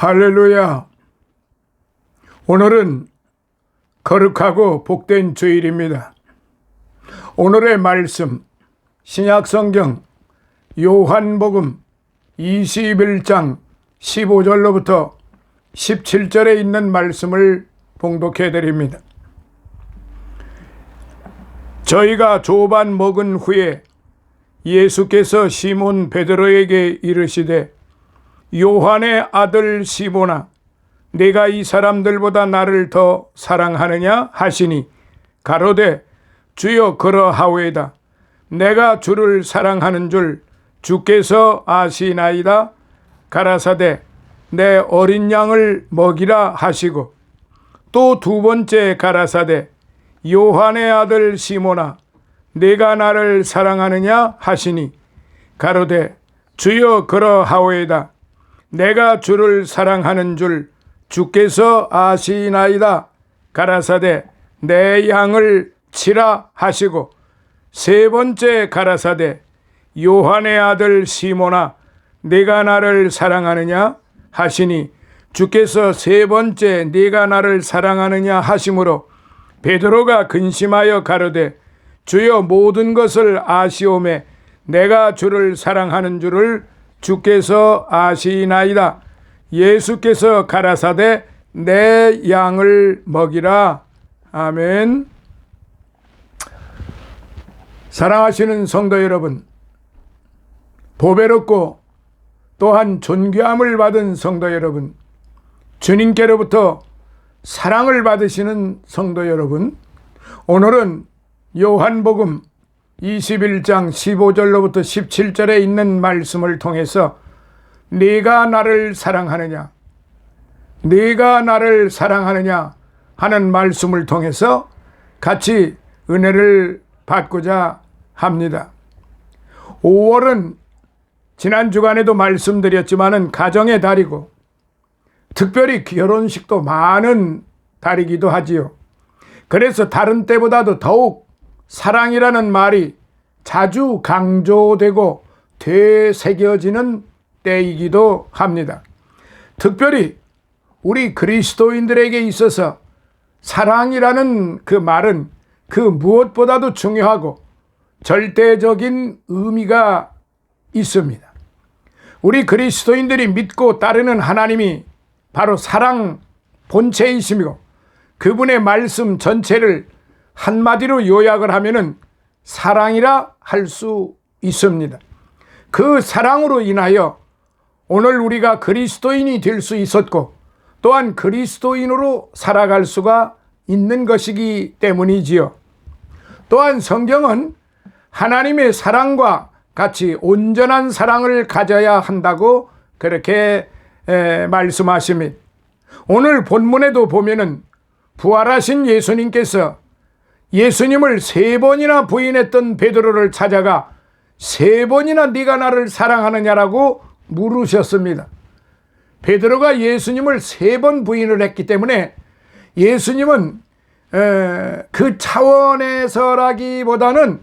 할렐루야. 오늘은 거룩하고 복된 주일입니다. 오늘의 말씀 신약성경 요한복음 21장 15절로부터 17절에 있는 말씀을 봉독해 드립니다. 저희가 조반 먹은 후에 예수께서 시몬 베드로에게 이르시되 요한의 아들 시몬아, 네가 이 사람들보다 나를 더 사랑하느냐 하시니 가로되 주여 그러하오이다. 내가 주를 사랑하는 줄 주께서 아시나이다. 가라사대 내 어린 양을 먹이라 하시고 또 두 번째 가라사대 요한의 아들 시몬아, 네가 나를 사랑하느냐 하시니 가로되 주여 그러하오이다. 내가 주를 사랑하는 줄 주께서 아시나이다. 가라사대 내 양을 치라 하시고 세 번째 가라사대 요한의 아들 시몬아, 네가 나를 사랑하느냐 하시니 주께서 세 번째 네가 나를 사랑하느냐 하심으로 베드로가 근심하여 가로되 주여 모든 것을 아시오매 내가 주를 사랑하는 줄을 주께서 아시나이다. 예수께서 가라사대 내 양을 먹이라. 아멘. 사랑하시는 성도 여러분, 보배롭고 또한 존귀함을 받은 성도 여러분, 주님께로부터 사랑을 받으시는 성도 여러분, 오늘은 요한복음 21장 15절로부터 17절에 있는 말씀을 통해서 네가 나를 사랑하느냐, 네가 나를 사랑하느냐 하는 말씀을 통해서 같이 은혜를 받고자 합니다. 5월은 지난 주간에도 말씀드렸지만은 가정의 달이고 특별히 결혼식도 많은 달이기도 하지요. 그래서 다른 때보다도 더욱 사랑이라는 말이 자주 강조되고 되새겨지는 때이기도 합니다. 특별히 우리 그리스도인들에게 있어서 사랑이라는 그 말은 그 무엇보다도 중요하고 절대적인 의미가 있습니다. 우리 그리스도인들이 믿고 따르는 하나님이 바로 사랑 본체이시며 그분의 말씀 전체를 한마디로 요약을 하면은 사랑이라 할 수 있습니다. 그 사랑으로 인하여 오늘 우리가 그리스도인이 될 수 있었고 또한 그리스도인으로 살아갈 수가 있는 것이기 때문이지요. 또한 성경은 하나님의 사랑과 같이 온전한 사랑을 가져야 한다고 그렇게 말씀하십니다. 오늘 본문에도 보면은 부활하신 예수님께서 예수님을 세 번이나 부인했던 베드로를 찾아가 세 번이나 네가 나를 사랑하느냐라고 물으셨습니다. 베드로가 예수님을 세 번 부인을 했기 때문에 예수님은 그 차원에서라기보다는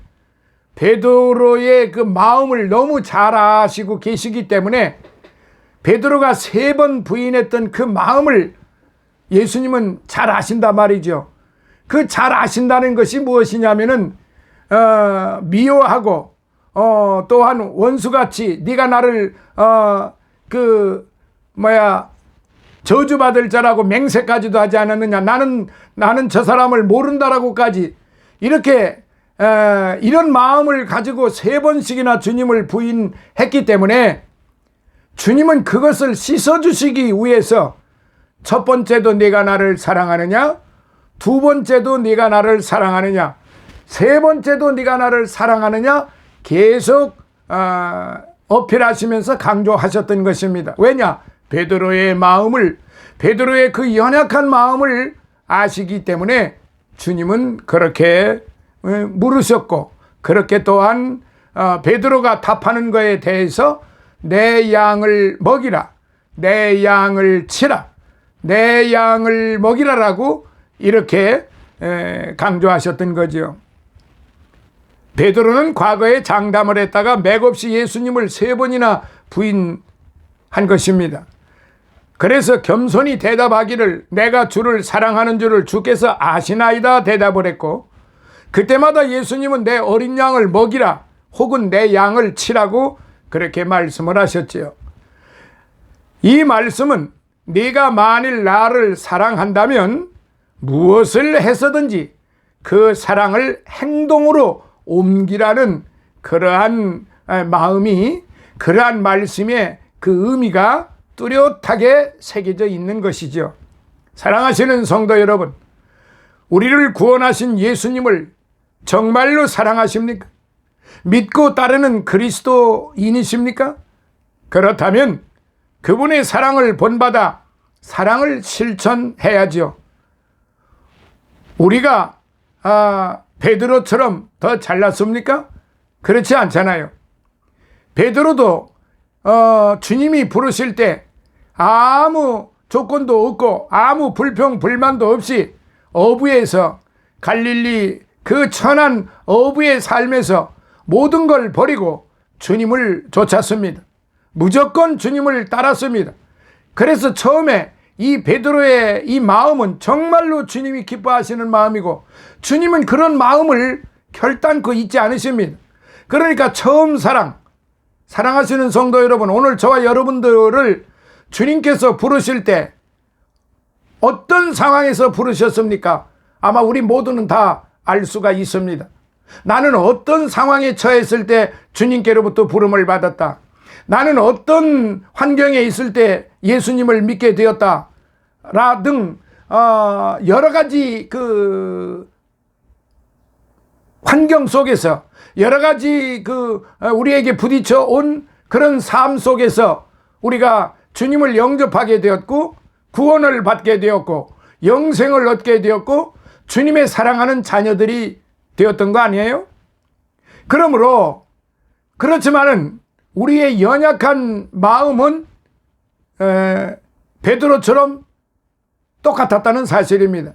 베드로의 그 마음을 너무 잘 아시고 계시기 때문에 베드로가 세 번 부인했던 그 마음을 예수님은 잘 아신단 말이죠. 그 잘 아신다는 것이 무엇이냐면은 미워하고 또한 원수같이 네가 나를 저주받을 자라고 맹세까지도 하지 않았느냐, 나는 저 사람을 모른다라고까지 이렇게 이런 마음을 가지고 세 번씩이나 주님을 부인했기 때문에 주님은 그것을 씻어주시기 위해서 첫 번째도 네가 나를 사랑하느냐, 두 번째도 네가 나를 사랑하느냐, 세 번째도 네가 나를 사랑하느냐 계속 어필하시면서 강조하셨던 것입니다. 왜냐? 베드로의 마음을, 베드로의 그 연약한 마음을 아시기 때문에 주님은 그렇게 물으셨고, 그렇게 또한 베드로가 답하는 것에 대해서 내 양을 먹이라, 내 양을 치라, 내 양을 먹이라라고 이렇게 강조하셨던 거죠. 베드로는 과거에 장담을 했다가 맥없이 예수님을 세 번이나 부인한 것입니다. 그래서 겸손히 대답하기를 내가 주를 사랑하는 줄을 주께서 아시나이다 대답을 했고, 그때마다 예수님은 내 어린 양을 먹이라 혹은 내 양을 치라고 그렇게 말씀을 하셨지요. 이 말씀은 네가 만일 나를 사랑한다면 무엇을 해서든지 그 사랑을 행동으로 옮기라는 그러한 마음이, 그러한 말씀의 그 의미가 뚜렷하게 새겨져 있는 것이죠. 사랑하시는 성도 여러분, 우리를 구원하신 예수님을 정말로 사랑하십니까? 믿고 따르는 그리스도인이십니까? 그렇다면 그분의 사랑을 본받아 사랑을 실천해야죠. 우리가 베드로처럼 더 잘났습니까? 그렇지 않잖아요. 베드로도 주님이 부르실 때 아무 조건도 없고 아무 불평 불만도 없이 어부에서 갈릴리 그 천한 어부의 삶에서 모든 걸 버리고 주님을 쫓았습니다. 무조건 주님을 따랐습니다. 그래서 처음에 이 베드로의 이 마음은 정말로 주님이 기뻐하시는 마음이고, 주님은 그런 마음을 결단코 잊지 않으십니다. 그러니까 처음 사랑하시는 성도 여러분, 오늘 저와 여러분들을 주님께서 부르실 때 어떤 상황에서 부르셨습니까? 아마 우리 모두는 다 알 수가 있습니다. 나는 어떤 상황에 처했을 때 주님께로부터 부름을 받았다. 나는 어떤 환경에 있을 때 예수님을 믿게 되었다. 라 등 여러 가지 그 환경 속에서, 여러 가지 우리에게 부딪혀 온 그런 삶 속에서 우리가 주님을 영접하게 되었고, 구원을 받게 되었고, 영생을 얻게 되었고, 주님의 사랑하는 자녀들이 되었던 거 아니에요? 그러므로 그렇지만은 우리의 연약한 마음은 베드로처럼 똑같았다는 사실입니다.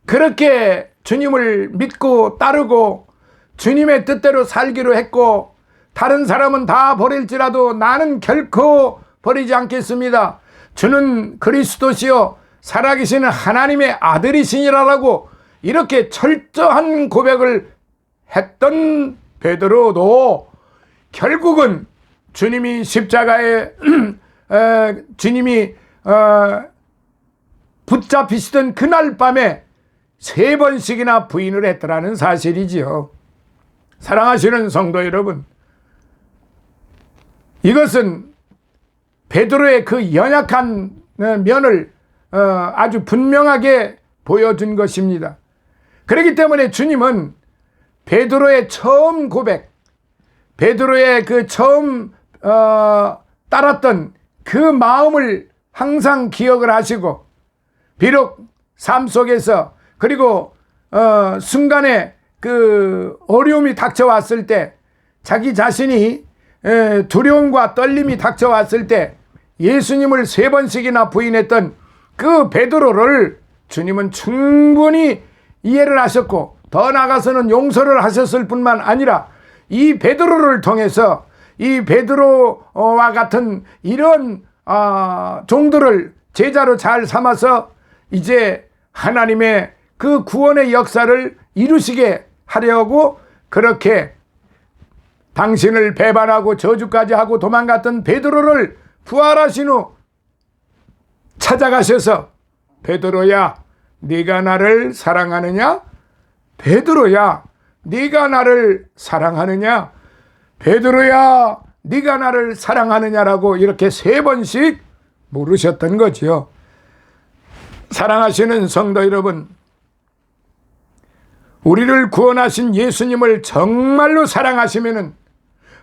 그렇게 주님을 믿고 따르고 주님의 뜻대로 살기로 했고, 다른 사람은 다 버릴지라도 나는 결코 버리지 않겠습니다. 주는 그리스도시요 살아계시는 하나님의 아들이시니라라고 이렇게 철저한 고백을 했던 베드로도 결국은 주님이 십자가에 주님이 붙잡히시던 그날 밤에 3번씩이나 부인을 했더라는 사실이지요. 사랑하시는 성도 여러분, 이것은 베드로의 그 연약한 면을 아주 분명하게 보여준 것입니다. 그렇기 때문에 주님은 베드로의 처음 고백, 베드로의 그 처음 따랐던 그 마음을 항상 기억을 하시고, 비록 삶 속에서 그리고 순간에 그 어려움이 닥쳐왔을 때, 자기 자신이 두려움과 떨림이 닥쳐왔을 때 예수님을 3번씩이나 부인했던 그 베드로를 주님은 충분히 이해를 하셨고, 더 나아가서는 용서를 하셨을 뿐만 아니라 이 베드로를 통해서 이 베드로와 같은 이런 종들을 제자로 잘 삼아서 이제 하나님의 그 구원의 역사를 이루시게 하려고 그렇게 당신을 배반하고 저주까지 하고 도망갔던 베드로를 부활하신 후 찾아가셔서 베드로야 네가 나를 사랑하느냐? 베드로야 네가 나를 사랑하느냐? 베드로야 네가 나를 사랑하느냐라고 이렇게 3번씩 물으셨던 거죠. 사랑하시는 성도 여러분, 우리를 구원하신 예수님을 정말로 사랑하시면은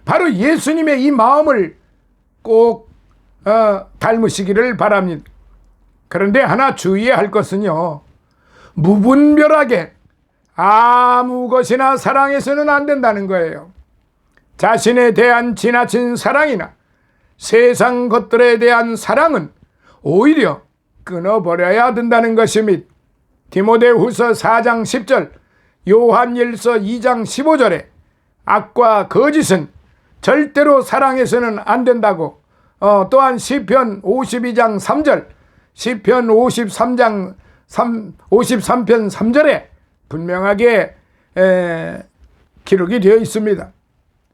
바로 예수님의 이 마음을 꼭 닮으시기를 바랍니다. 그런데 하나 주의해야 할 것은요, 무분별하게 아무 것이나 사랑해서는 안 된다는 거예요. 자신에 대한 지나친 사랑이나 세상 것들에 대한 사랑은 오히려 끊어버려야 된다는 것입니다. 디모데후서 4장 10절, 요한일서 2장 15절에 악과 거짓은 절대로 사랑해서는 안 된다고 또한 시편 52장 3절, 시편 53편 3절에 분명하게 기록이 되어 있습니다.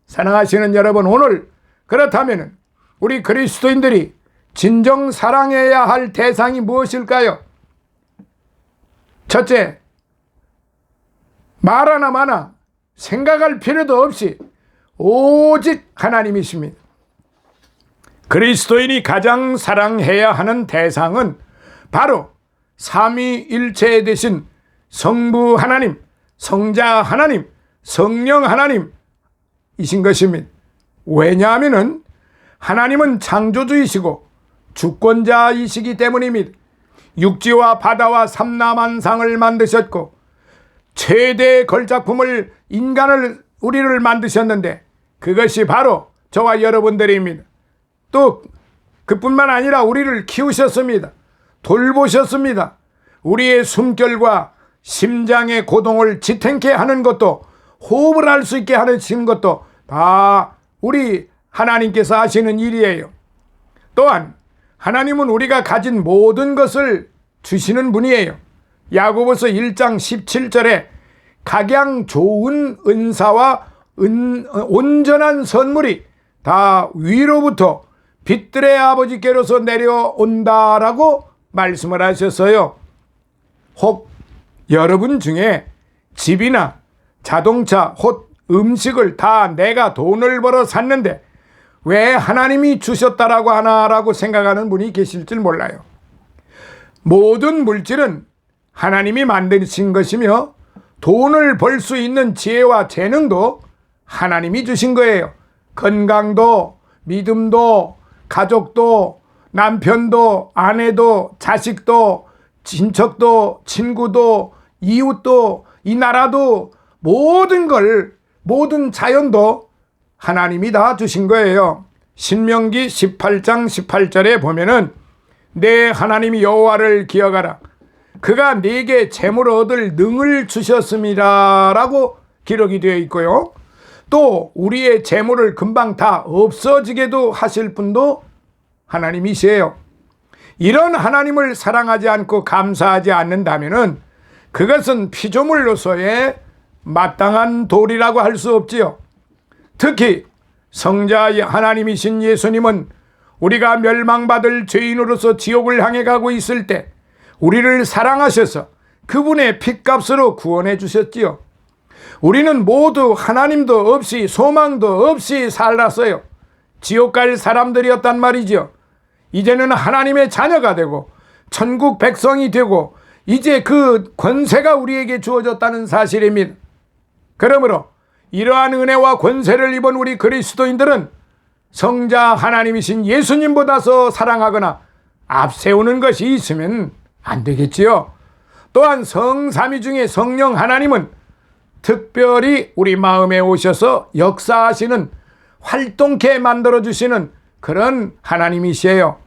사랑하시는 여러분, 오늘 그렇다면 우리 그리스도인들이 진정 사랑해야 할 대상이 무엇일까요? 첫째, 말 하나 마나 생각할 필요도 없이 오직 하나님이십니다. 그리스도인이 가장 사랑해야 하는 대상은 바로 삼위일체 되신 성부 하나님, 성자 하나님, 성령 하나님이신 것입니다. 왜냐하면 하나님은 창조주이시고 주권자이시기 때문입니다. 육지와 바다와 삼라만상을 만드셨고 최대의 걸작품을 우리를 만드셨는데 그것이 바로 저와 여러분들입니다. 또 그뿐만 아니라 우리를 키우셨습니다. 돌보셨습니다. 우리의 숨결과 심장의 고동을 지탱케 하는 것도, 호흡을 할 수 있게 하시는 것도 다 우리 하나님께서 하시는 일이에요. 또한 하나님은 우리가 가진 모든 것을 주시는 분이에요. 야고보서 1장 17절에 각양 좋은 은사와 온전한 선물이 다 위로부터 빛들의 아버지께로서 내려온다라고 말씀을 하셨어요. 혹 여러분 중에 집이나 자동차, 혹 음식을 다 내가 돈을 벌어 샀는데 왜 하나님이 주셨다라고 하나라고 생각하는 분이 계실 줄 몰라요. 모든 물질은 하나님이 만드신 것이며 돈을 벌 수 있는 지혜와 재능도 하나님이 주신 거예요. 건강도, 믿음도, 가족도, 남편도, 아내도, 자식도, 친척도, 친구도, 이웃도, 이 나라도, 모든 자연도 하나님이 다 주신 거예요. 신명기 18장 18절에 보면은 내 하나님 여호와를 기억하라. 그가 네게 재물 얻을 능을 주셨습니다 라고 기록이 되어 있고요. 또 우리의 재물을 금방 다 없어지게도 하실 분도 하나님이시에요. 이런 하나님을 사랑하지 않고 감사하지 않는다면은 그것은 피조물로서의 마땅한 도리라고 할 수 없지요. 특히 성자 하나님이신 예수님은 우리가 멸망받을 죄인으로서 지옥을 향해 가고 있을 때 우리를 사랑하셔서 그분의 핏값으로 구원해 주셨지요. 우리는 모두 하나님도 없이 소망도 없이 살았어요. 지옥 갈 사람들이었단 말이죠. 이제는 하나님의 자녀가 되고 천국 백성이 되고 이제 그 권세가 우리에게 주어졌다는 사실입니다. 그러므로 이러한 은혜와 권세를 입은 우리 그리스도인들은 성자 하나님이신 예수님보다서 사랑하거나 앞세우는 것이 있으면 안 되겠지요. 또한 성삼위 중에 성령 하나님은 특별히 우리 마음에 오셔서 역사하시는, 활동케 만들어주시는 그런 하나님이시에요.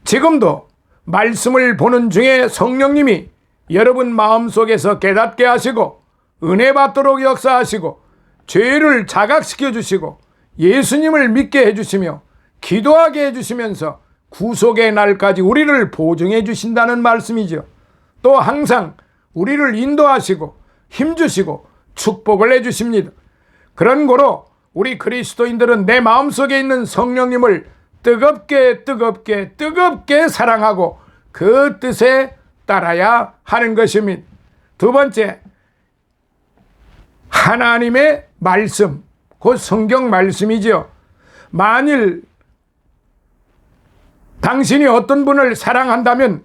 지금도 말씀을 보는 중에 성령님이 여러분 마음속에서 깨닫게 하시고 은혜 받도록 역사하시고 죄를 자각시켜 주시고 예수님을 믿게 해주시며 기도하게 해주시면서 구속의 날까지 우리를 보증해 주신다는 말씀이죠. 또 항상 우리를 인도하시고 힘주시고 축복을 해주십니다. 그런 거로 우리 그리스도인들은 내 마음속에 있는 성령님을 뜨겁게 사랑하고 그 뜻에 따라야 하는 것입니다. 두 번째, 하나님의 말씀, 곧 성경 말씀이지요. 만일 당신이 어떤 분을 사랑한다면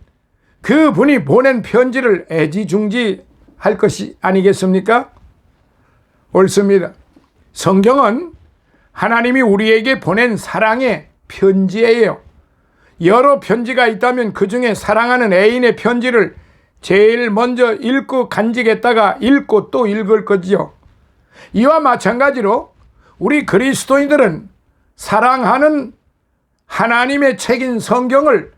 그 분이 보낸 편지를 애지중지할 것이 아니겠습니까? 옳습니다. 성경은 하나님이 우리에게 보낸 사랑의 편지예요. 여러 편지가 있다면 그 중에 사랑하는 애인의 편지를 제일 먼저 읽고 간직했다가 읽고 또 읽을 거지요. 이와 마찬가지로 우리 그리스도인들은 사랑하는 하나님의 책인 성경을,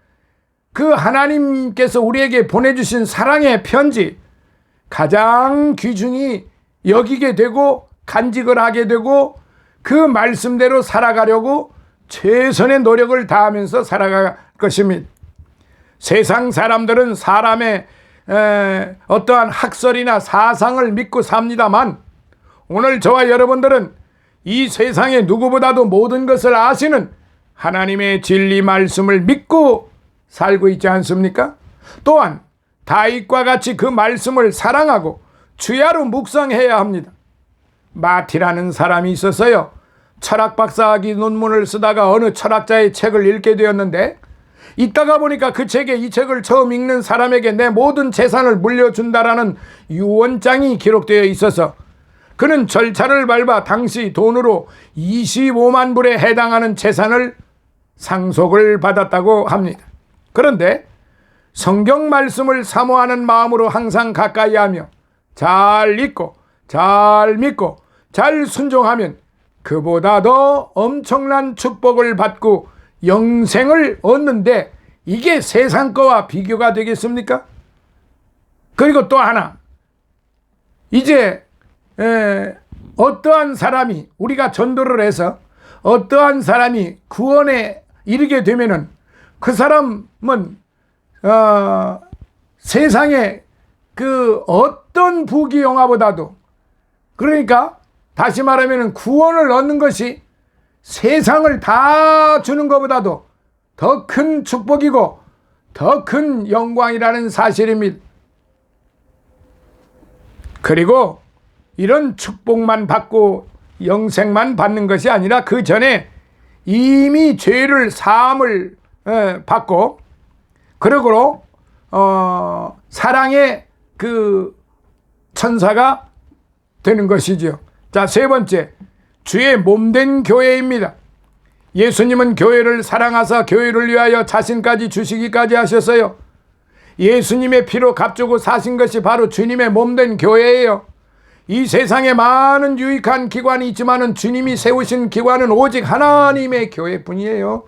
그 하나님께서 우리에게 보내주신 사랑의 편지, 가장 귀중히 여기게 되고 간직을 하게 되고 그 말씀대로 살아가려고 최선의 노력을 다하면서 살아갈 것입니다. 세상 사람들은 사람의 어떠한 학설이나 사상을 믿고 삽니다만, 오늘 저와 여러분들은 이 세상에 누구보다도 모든 것을 아시는 하나님의 진리 말씀을 믿고 살고 있지 않습니까? 또한 다윗과 같이 그 말씀을 사랑하고 주야로 묵상해야 합니다. 마티라는 사람이 있었어요. 철학 박사학위 논문을 쓰다가 어느 철학자의 책을 읽게 되었는데, 읽다가 보니까 그 책에 이 책을 처음 읽는 사람에게 내 모든 재산을 물려준다라는 유언장이 기록되어 있어서 그는 절차를 밟아 당시 돈으로 25만 불에 해당하는 재산을 상속을 받았다고 합니다. 그런데 성경 말씀을 사모하는 마음으로 항상 가까이 하며 잘 읽고 잘 믿고 잘 순종하면 그보다 더 엄청난 축복을 받고 영생을 얻는데, 이게 세상 거와 비교가 되겠습니까? 그리고 또 하나, 이제 어떠한 사람이, 우리가 전도를 해서 어떠한 사람이 구원에 이르게 되면은 그 사람은 세상에 그 어떤 부귀영화보다도, 그러니까 다시 말하면 구원을 얻는 것이 세상을 다 주는 것보다도 더 큰 축복이고 더 큰 영광이라는 사실입니다. 그리고 이런 축복만 받고 영생만 받는 것이 아니라 그 전에 이미 죄를 사함을 받고, 그러고 사랑의 그 천사가 되는 것이죠. 자, 세 번째, 주의 몸된 교회입니다. 예수님은 교회를 사랑하사 교회를 위하여 자신까지 주시기까지 하셨어요. 예수님의 피로 값주고 사신 것이 바로 주님의 몸된 교회예요. 이 세상에 많은 유익한 기관이 있지만은 주님이 세우신 기관은 오직 하나님의 교회뿐이에요.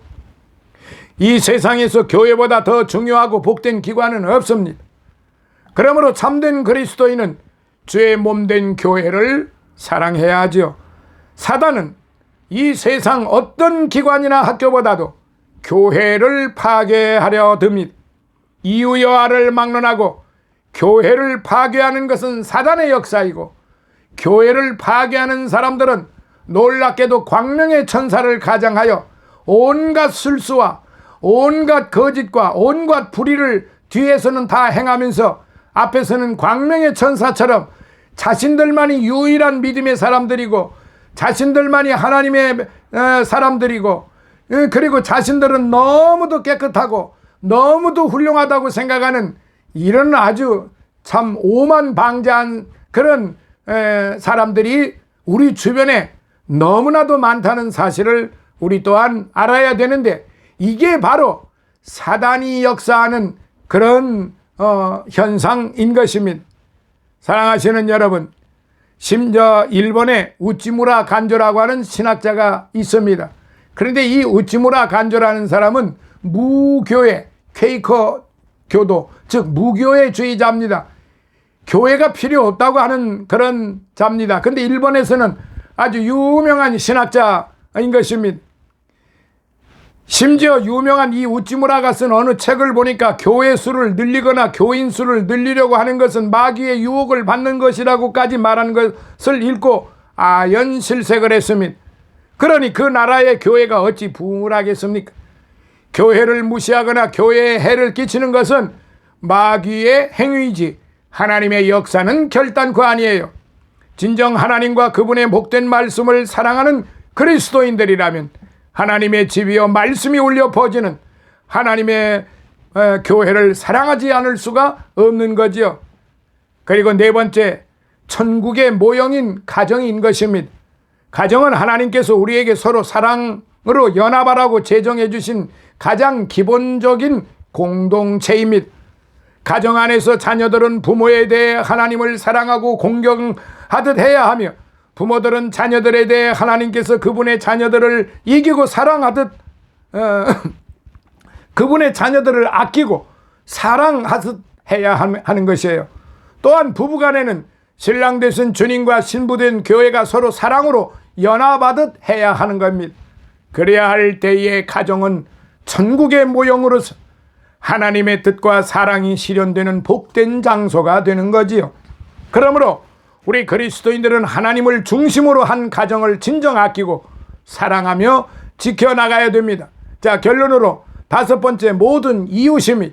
이 세상에서 교회보다 더 중요하고 복된 기관은 없습니다. 그러므로 참된 그리스도인은 주의 몸된 교회를 사랑해야 하죠. 사단은 이 세상 어떤 기관이나 학교보다도 교회를 파괴하려 듭니다. 이유여하를 막론하고 교회를 파괴하는 것은 사단의 역사이고, 교회를 파괴하는 사람들은 놀랍게도 광명의 천사를 가장하여 온갖 술수와 온갖 거짓과 온갖 불의를 뒤에서는 다 행하면서 앞에서는 광명의 천사처럼 자신들만이 유일한 믿음의 사람들이고 자신들만이 하나님의 사람들이고, 그리고 자신들은 너무도 깨끗하고 너무도 훌륭하다고 생각하는 이런 아주 참 오만방자한 그런 사람들이 우리 주변에 너무나도 많다는 사실을 우리 또한 알아야 되는데, 이게 바로 사단이 역사하는 그런 현상인 것입니다. 사랑하시는 여러분, 심지어 일본에 우찌무라 간조라고 하는 신학자가 있습니다. 그런데 이 우찌무라 간조라는 사람은 무교회, 퀘이커 교도, 즉 무교회주의자입니다. 교회가 필요 없다고 하는 그런 자입니다. 그런데 일본에서는 아주 유명한 신학자인 것입니다. 심지어 유명한 이 우찌무라가 쓴 어느 책을 보니까 교회 수를 늘리거나 교인 수를 늘리려고 하는 것은 마귀의 유혹을 받는 것이라고까지 말한 것을 읽고 아연실색을 했습니다. 그러니 그 나라의 교회가 어찌 부흥을 하겠습니까? 교회를 무시하거나 교회에 해를 끼치는 것은 마귀의 행위이지 하나님의 역사는 결단코 아니에요. 진정 하나님과 그분의 복된 말씀을 사랑하는 그리스도인들이라면 하나님의 집이여 말씀이 울려 퍼지는 하나님의 교회를 사랑하지 않을 수가 없는 거지요. 그리고 네 번째, 천국의 모형인 가정인 것입니다. 가정은 하나님께서 우리에게 서로 사랑으로 연합하라고 제정해 주신 가장 기본적인 공동체입니다. 가정 안에서 자녀들은 부모에 대해 하나님을 사랑하고 공경하듯 해야 하며, 부모들은 자녀들에 대해 하나님께서 그분의 자녀들을 이기고 사랑하듯 그분의 자녀들을 아끼고 사랑하듯 해야 하는 것이에요. 또한 부부간에는 신랑 되신 주님과 신부된 교회가 서로 사랑으로 연합하듯 해야 하는 겁니다. 그래야 할 때의 가정은 천국의 모형으로서 하나님의 뜻과 사랑이 실현되는 복된 장소가 되는 거지요. 그러므로 우리 그리스도인들은 하나님을 중심으로 한 가정을 진정 아끼고 사랑하며 지켜나가야 됩니다. 자, 결론으로 다섯 번째, 모든 이웃임이,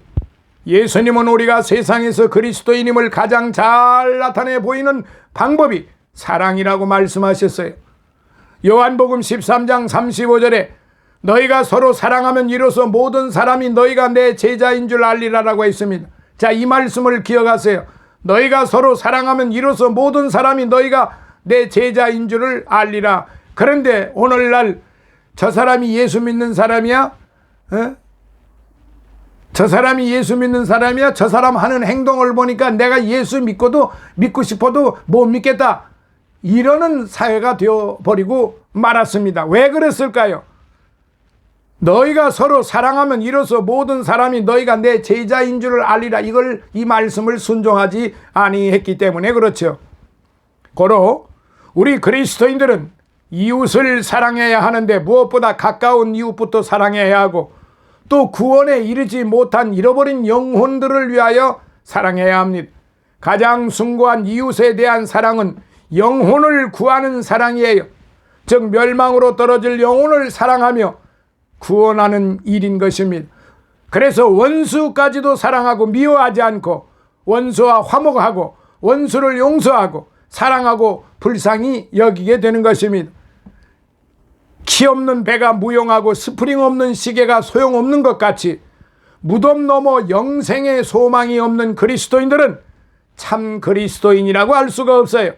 예수님은 우리가 세상에서 그리스도인임을 가장 잘 나타내 보이는 방법이 사랑이라고 말씀하셨어요. 요한복음 13장 35절에 너희가 서로 사랑하면 이로써 모든 사람이 너희가 내 제자인 줄 알리라라고 했습니다. 자, 이 말씀을 기억하세요. 너희가 서로 사랑하면 이로써 모든 사람이 너희가 내 제자인 줄을 알리라. 그런데 오늘날 저 사람이 예수 믿는 사람이야? 저 사람이 예수 믿는 사람이야? 저 사람 하는 행동을 보니까 내가 예수 믿고 싶어도 못 믿겠다. 이러는 사회가 되어버리고 말았습니다. 왜 그랬을까요? 너희가 서로 사랑하면 이로써 모든 사람이 너희가 내 제자인 줄을 알리라. 이 말씀을 순종하지 아니했기 때문에 그렇죠. 고로 우리 그리스도인들은 이웃을 사랑해야 하는데 무엇보다 가까운 이웃부터 사랑해야 하고 또 구원에 이르지 못한 잃어버린 영혼들을 위하여 사랑해야 합니다. 가장 숭고한 이웃에 대한 사랑은 영혼을 구하는 사랑이에요. 즉 멸망으로 떨어질 영혼을 사랑하며 구원하는 일인 것입니다. 그래서 원수까지도 사랑하고 미워하지 않고 원수와 화목하고 원수를 용서하고 사랑하고 불쌍히 여기게 되는 것입니다. 키 없는 배가 무용하고 스프링 없는 시계가 소용없는 것 같이 무덤 넘어 영생의 소망이 없는 그리스도인들은 참 그리스도인이라고 할 수가 없어요.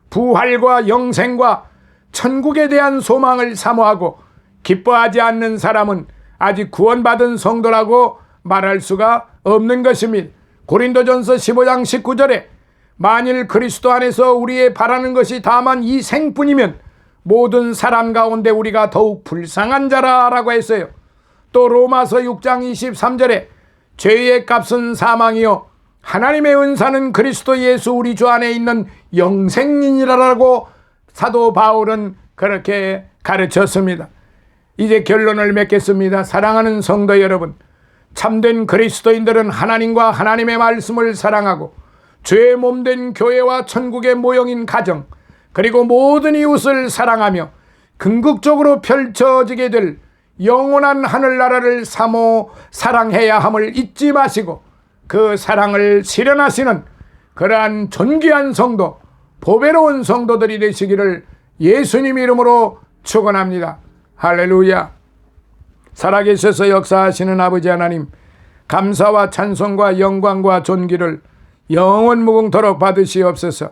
부활과 영생과 천국에 대한 소망을 사모하고 기뻐하지 않는 사람은 아직 구원받은 성도라고 말할 수가 없는 것입니다. 고린도전서 15장 19절에 만일 그리스도 안에서 우리의 바라는 것이 다만 이 생뿐이면 모든 사람 가운데 우리가 더욱 불쌍한 자라라고 했어요. 또 로마서 6장 23절에 죄의 값은 사망이요 하나님의 은사는 그리스도 예수 우리 주 안에 있는 영생이니라라고 사도 바울은 그렇게 가르쳤습니다. 이제 결론을 맺겠습니다. 사랑하는 성도 여러분, 참된 그리스도인들은 하나님과 하나님의 말씀을 사랑하고 주의 몸된 교회와 천국의 모형인 가정 그리고 모든 이웃을 사랑하며 궁극적으로 펼쳐지게 될 영원한 하늘나라를 사모 사랑해야 함을 잊지 마시고 그 사랑을 실현하시는 그러한 존귀한 성도, 보배로운 성도들이 되시기를 예수님 이름으로 축원합니다. 할렐루야. 살아계셔서 역사하시는 아버지 하나님, 감사와 찬송과 영광과 존귀를 영원 무궁토록 받으시옵소서.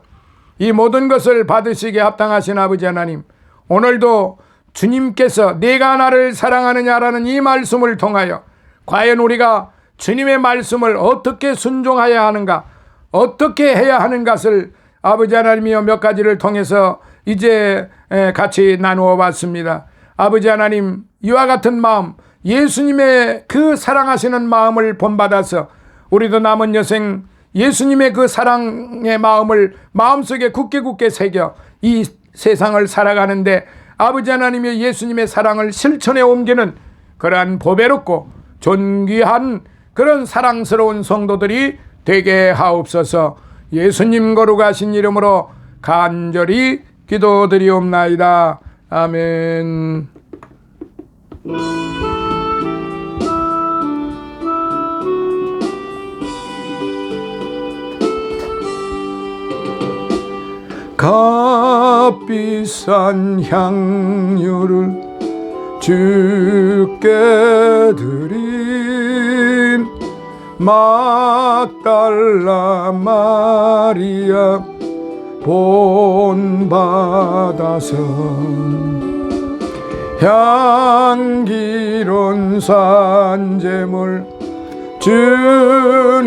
이 모든 것을 받으시기에 합당하신 아버지 하나님, 오늘도 주님께서 내가 나를 사랑하느냐라는 이 말씀을 통하여 과연 우리가 주님의 말씀을 어떻게 순종해야 하는가, 어떻게 해야 하는 것을 아버지 하나님이여 몇 가지를 통해서 이제 같이 나누어 봤습니다. 아버지 하나님, 이와 같은 마음, 예수님의 그 사랑하시는 마음을 본받아서 우리도 남은 여생 예수님의 그 사랑의 마음을 마음속에 굳게 새겨 이 세상을 살아가는데 아버지 하나님의 예수님의 사랑을 실천해 옮기는 그러한 보배롭고 존귀한 그런 사랑스러운 성도들이 되게 하옵소서. 예수님 거룩하신 이름으로 간절히 기도드리옵나이다. 아멘. 값비싼 향유를 주께 드린 막달라 마리아 본받아서 향기로운 산제물 주님께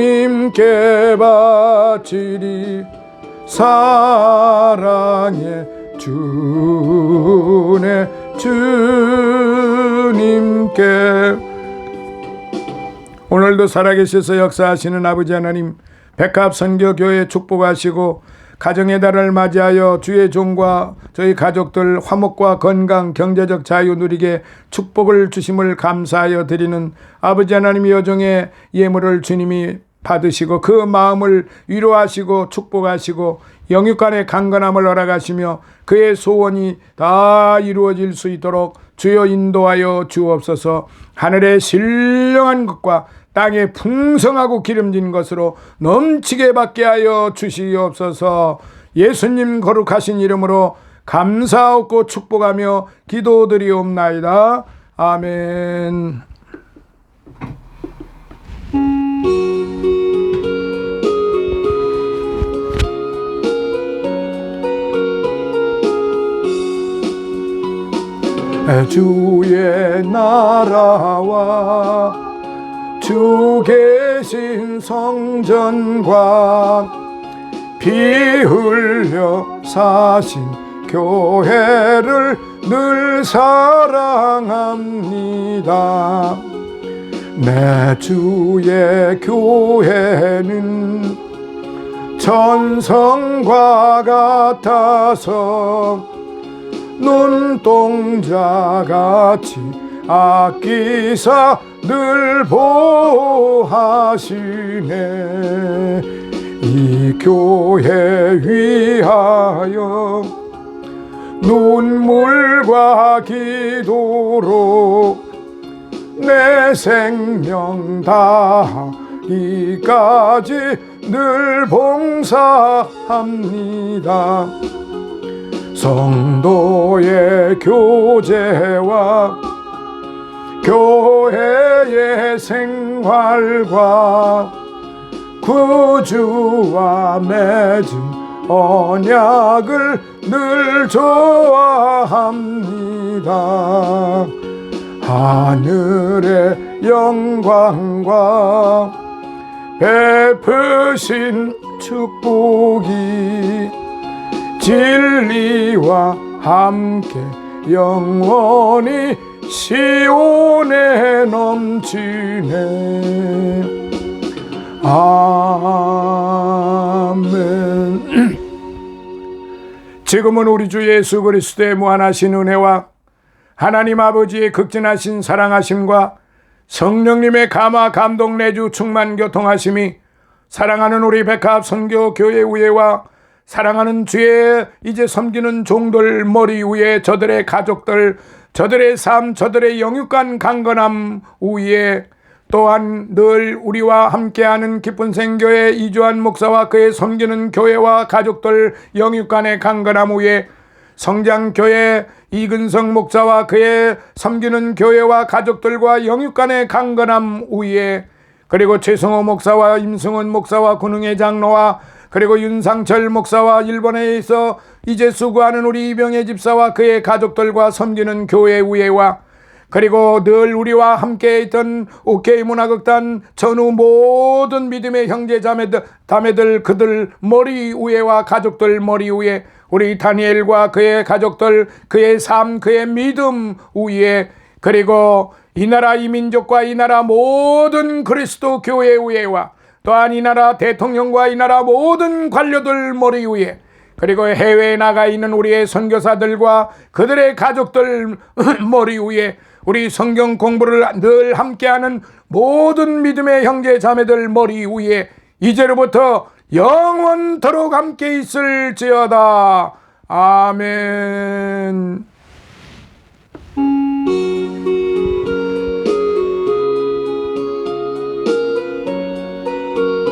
바치리. 사랑의 주네 주님께. 오늘도 살아계셔서 역사하시는 아버지 하나님, 백합선교교회 축복하시고 가정의 달을 맞이하여 주의 종과 저희 가족들 화목과 건강 경제적 자유 누리게 축복을 주심을 감사하여 드리는 아버지 하나님의 여종의 예물을 주님이 받으시고 그 마음을 위로하시고 축복하시고 영육간의 강건함을 허락하시며 그의 소원이 다 이루어질 수 있도록 주여 인도하여 주옵소서. 하늘의 신령한 것과 땅에 풍성하고 기름진 것으로 넘치게 받게 하여 주시옵소서. 예수님 거룩하신 이름으로 감사하고 축복하며 기도드리옵나이다. 아멘. 주의 나라와 주 계신 성전과 피 흘려 사신 교회를 늘 사랑합니다. 내 주의 교회는 천성과 같아서 눈동자같이 아끼사 늘 보호하시네. 이 교회 위하여 눈물과 기도로 내 생명 다하기까지 늘 봉사합니다. 성도의 교제와 교회의 생활과 구주와 맺은 언약을 늘 좋아합니다. 하늘의 영광과 베푸신 축복이 진리와 함께 영원히 시온에 넘치네. 아멘. 지금은 우리 주 예수 그리스도의 무한하신 은혜와 하나님 아버지의 극진하신 사랑하심과 성령님의 감화 감동 내주 충만 교통하심이 사랑하는 우리 백합 선교 교회 위에와 사랑하는 주의 이제 섬기는 종들 머리 위에 저들의 가족들, 저들의 삶, 저들의 영육간 강건함 위에 또한 늘 우리와 함께하는 기쁜 생교회 이주한 목사와 그의 섬기는 교회와 가족들 영육간의 강건함 위에 성장교회 이근성 목사와 그의 섬기는 교회와 가족들과 영육간의 강건함 위에 그리고 최성호 목사와 임승훈 목사와 군흥회 장로와 그리고 윤상철 목사와 일본에 있어 이제 수고하는 우리 이병혜 집사와 그의 가족들과 섬기는 교회 위에와 그리고 늘 우리와 함께 있던 OK 문화극단 전후 모든 믿음의 형제 자매들 그들 머리 위에와 가족들 머리 위에 우리 다니엘과 그의 가족들 그의 삶 그의 믿음 위에 그리고 이 나라 이 민족과 이 나라 모든 그리스도 교회 위에와 또한 이 나라 대통령과 이 나라 모든 관료들 머리 위에 그리고 해외에 나가 있는 우리의 선교사들과 그들의 가족들 머리 위에 우리 성경 공부를 늘 함께하는 모든 믿음의 형제 자매들 머리 위에 이제로부터 영원토록 함께 있을지어다. 아멘.